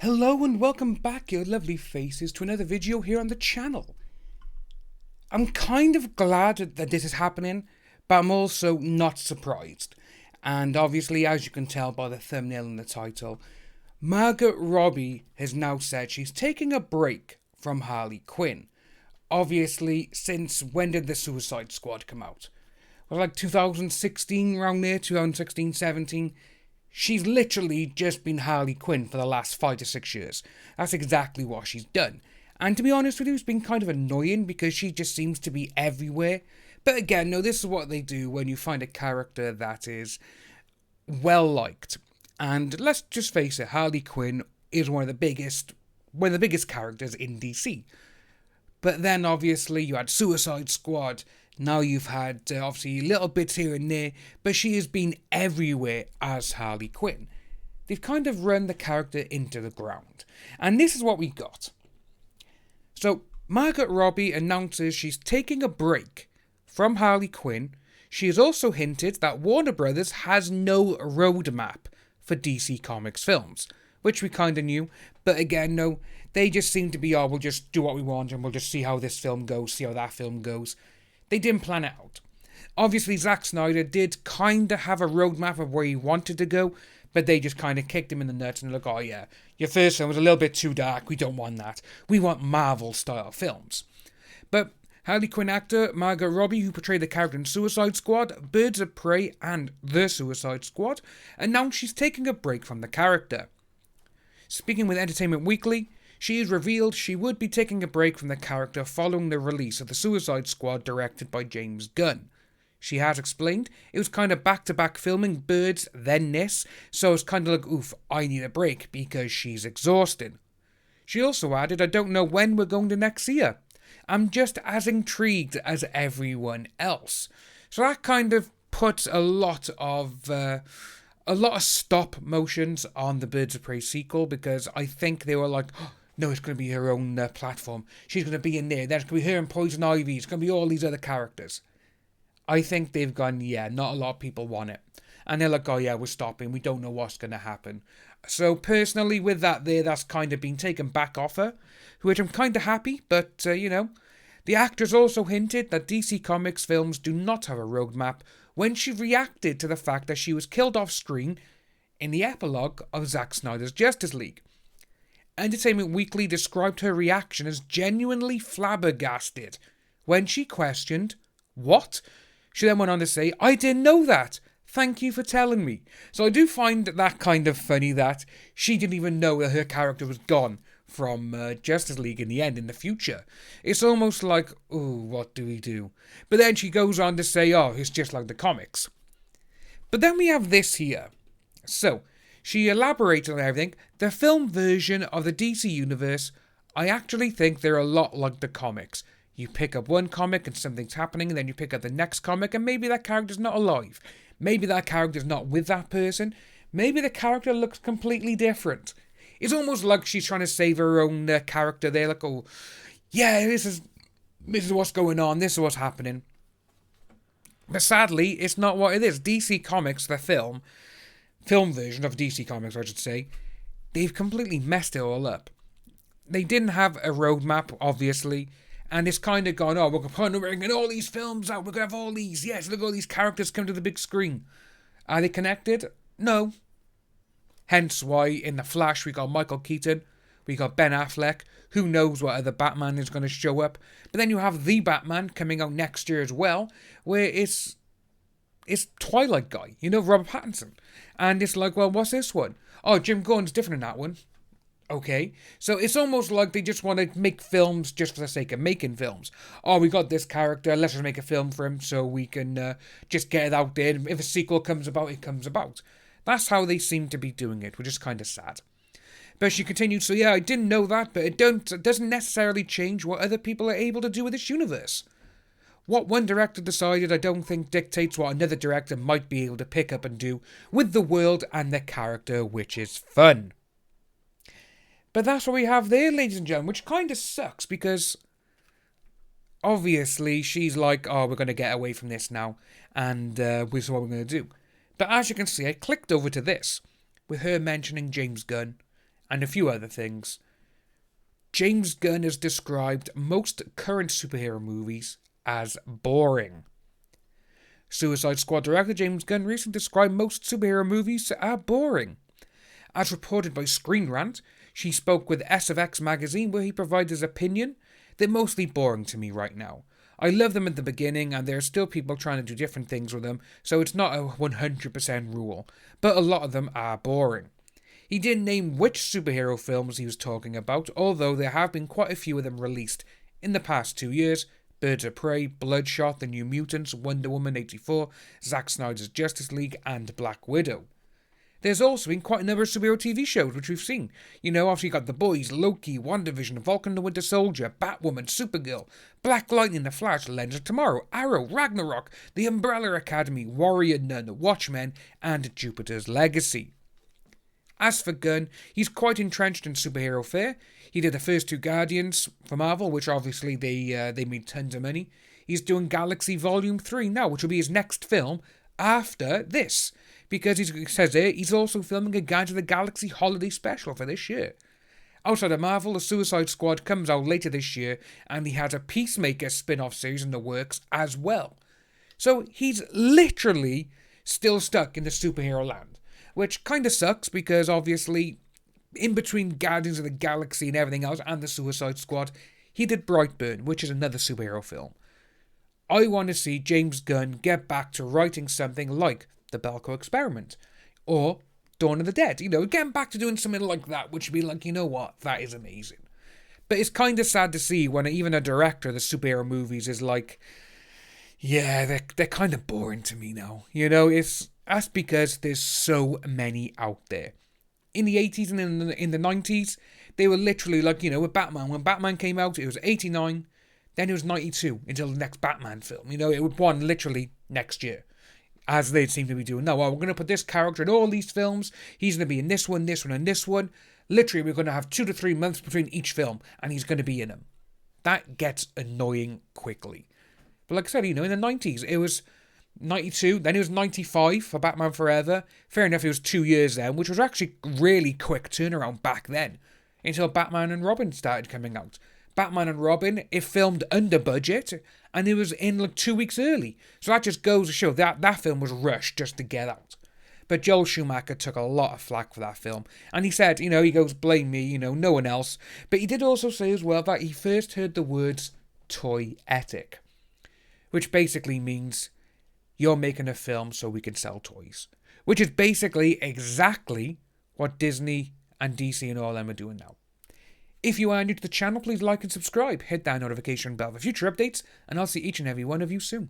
Hello and welcome back, you lovely faces, to another video here on the channel. I'm kind of glad that this is happening, but I'm also not surprised. And obviously, as you can tell by the thumbnail and the title, Margot Robbie has now said she's taking a break from Harley Quinn. Obviously, since when did the Suicide Squad come out? Well, like 2016, around there, 2016, 17. She's literally just been Harley Quinn for the last 5 to 6 years. That's exactly what she's done. And to be honest with you, it's been kind of annoying because she just seems to be everywhere. But again, no, this is what they do when you find a character that is well liked. And let's just face it, Harley Quinn is one of the biggest characters in DC. But then obviously you had Suicide Squad. Now you've had, obviously, little bits here and there, but she has been everywhere as Harley Quinn. They've kind of run the character into the ground. And this is what we got. So, Margot Robbie announces she's taking a break from Harley Quinn. She has also hinted that Warner Brothers has no roadmap for DC Comics films, which we kind of knew. But again, no, they just seem to be, oh, we'll just do what we want and we'll just see how this film goes, see how that film goes. They didn't plan it out. Obviously, Zack Snyder did kind of have a roadmap of where he wanted to go, but they just kind of kicked him in the nuts and they're like, oh yeah, your first film was a little bit too dark, we don't want that. We want Marvel-style films. But Harley Quinn actor Margot Robbie, who portrayed the character in Suicide Squad, Birds of Prey and The Suicide Squad, announced she's taking a break from the character. Speaking with Entertainment Weekly, she has revealed she would be taking a break from the character following the release of The Suicide Squad directed by James Gunn. She has explained it was kind of back-to-back filming Birds, then this, so it's kind of like, oof, I need a break because she's exhausted. She also added, I don't know when we're going to next see her. I'm just as intrigued as everyone else. So that kind of puts a lot of stop motions on the Birds of Prey sequel because I think they were like, oh, no, it's going to be her own platform. She's going to be in there. There's going to be her and Poison Ivy. It's going to be all these other characters. I think they've gone, yeah, not a lot of people want it. And they're like, oh yeah, we're stopping. We don't know what's going to happen. So personally, with that there, that's kind of been taken back off her, which I'm kind of happy. But, the actress also hinted that DC Comics films do not have a roadmap when she reacted to the fact that she was killed off screen in the epilogue of Zack Snyder's Justice League. Entertainment Weekly described her reaction as genuinely flabbergasted when she questioned, what? She then went on to say, I didn't know that. Thank you for telling me. So I do find that kind of funny that she didn't even know that her character was gone from Justice League in the end, in the future. It's almost like, oh, what do we do? But then she goes on to say, oh, it's just like the comics. But then we have this here. So, she elaborated on everything. The film version of the DC universe, I actually think they're a lot like the comics. You pick up one comic and something's happening, and then you pick up the next comic and maybe that character's not alive. Maybe that character's not with that person. Maybe the character looks completely different. It's almost like she's trying to save her own character there. Like, oh, yeah, this is what's going on. This is what's happening. But sadly, it's not what it is. DC Comics, the film version of DC Comics, I should say, they've completely messed it all up. They didn't have a roadmap, obviously, and it's kind of gone, oh, we're going to all these films out, we're going to have all these, yes, look at all these characters come to the big screen. Are they connected? No. Hence why in The Flash we got Michael Keaton, we got Ben Affleck, who knows what other Batman is going to show up. But then you have The Batman coming out next year as well, where it's Twilight guy, Robert Pattinson. And it's like, well, what's this one? Oh, Jim Gordon's different in that one. Okay. So it's almost like they just want to make films just for the sake of making films. Oh, we got this character, let's just make a film for him so we can just get it out there. If a sequel comes about, it comes about. That's how they seem to be doing it, which is kind of sad. But she continued, so yeah, I didn't know that, but it doesn't necessarily change what other people are able to do with this universe. What one director decided, I don't think dictates what another director might be able to pick up and do with the world and the character, which is fun. But that's what we have there, ladies and gentlemen, which kind of sucks because obviously she's like, oh, we're going to get away from this now and this is what we're going to do. But as you can see, I clicked over to this with her mentioning James Gunn and a few other things. James Gunn has described most current superhero movies as boring. Suicide Squad director James Gunn recently described most superhero movies as boring. As reported by Screen Rant, she spoke with S of X magazine where he provided his opinion. They're mostly boring to me right now. I love them at the beginning and there are still people trying to do different things with them, so it's not a 100% rule, but a lot of them are boring. He didn't name which superhero films he was talking about, although there have been quite a few of them released in the past 2 years. Birds of Prey, Bloodshot, The New Mutants, Wonder Woman 84, Zack Snyder's Justice League, and Black Widow. There's also been quite a number of superhero TV shows which we've seen. Obviously you got The Boys, Loki, WandaVision, Falcon and the Winter Soldier, Batwoman, Supergirl, Black Lightning, The Flash, Legends of Tomorrow, Arrow, Ragnarok, The Umbrella Academy, Warrior Nun, Watchmen, and Jupiter's Legacy. As for Gunn, he's quite entrenched in superhero fare. He did the first 2 Guardians for Marvel, which obviously they made tons of money. He's doing Galaxy Volume 3 now, which will be his next film after this. Because he says there, he's also filming a Guardians of the Galaxy holiday special for this year. Outside of Marvel, the Suicide Squad comes out later this year, and he has a Peacemaker spin-off series in the works as well. So he's literally still stuck in the superhero land, which kind of sucks because obviously in between Guardians of the Galaxy and everything else and the Suicide Squad, he did Brightburn, which is another superhero film. I want to see James Gunn get back to writing something like The Belko Experiment or Dawn of the Dead, getting back to doing something like that, which would be like, that is amazing. But it's kind of sad to see when even a director of the superhero movies is like, yeah, they're kind of boring to me now. That's because there's so many out there. In the 80s and in the 90s, they were literally like, with Batman. When Batman came out, it was 89, then it was 92 until the next Batman film. It would one literally next year, as they seem to be doing now. Well, we're going to put this character in all these films. He's going to be in this one, and this one. Literally, we're going to have 2 to 3 months between each film, and he's going to be in them. That gets annoying quickly. But like I said, in the 90s, it was 92, then it was 95 for Batman Forever. Fair enough, it was 2 years then, which was actually really quick turnaround back then, until Batman and Robin started coming out. Batman and Robin, it filmed under budget, and it was in like 2 weeks early. So that just goes to show that film was rushed just to get out. But Joel Schumacher took a lot of flack for that film. And he said, he goes, blame me, no one else. But he did also say as well that he first heard the words toy-etic, which basically means you're making a film so we can sell toys. Which is basically exactly what Disney and DC and all them are doing now. If you are new to the channel, please like and subscribe. Hit that notification bell for future updates, and I'll see each and every one of you soon.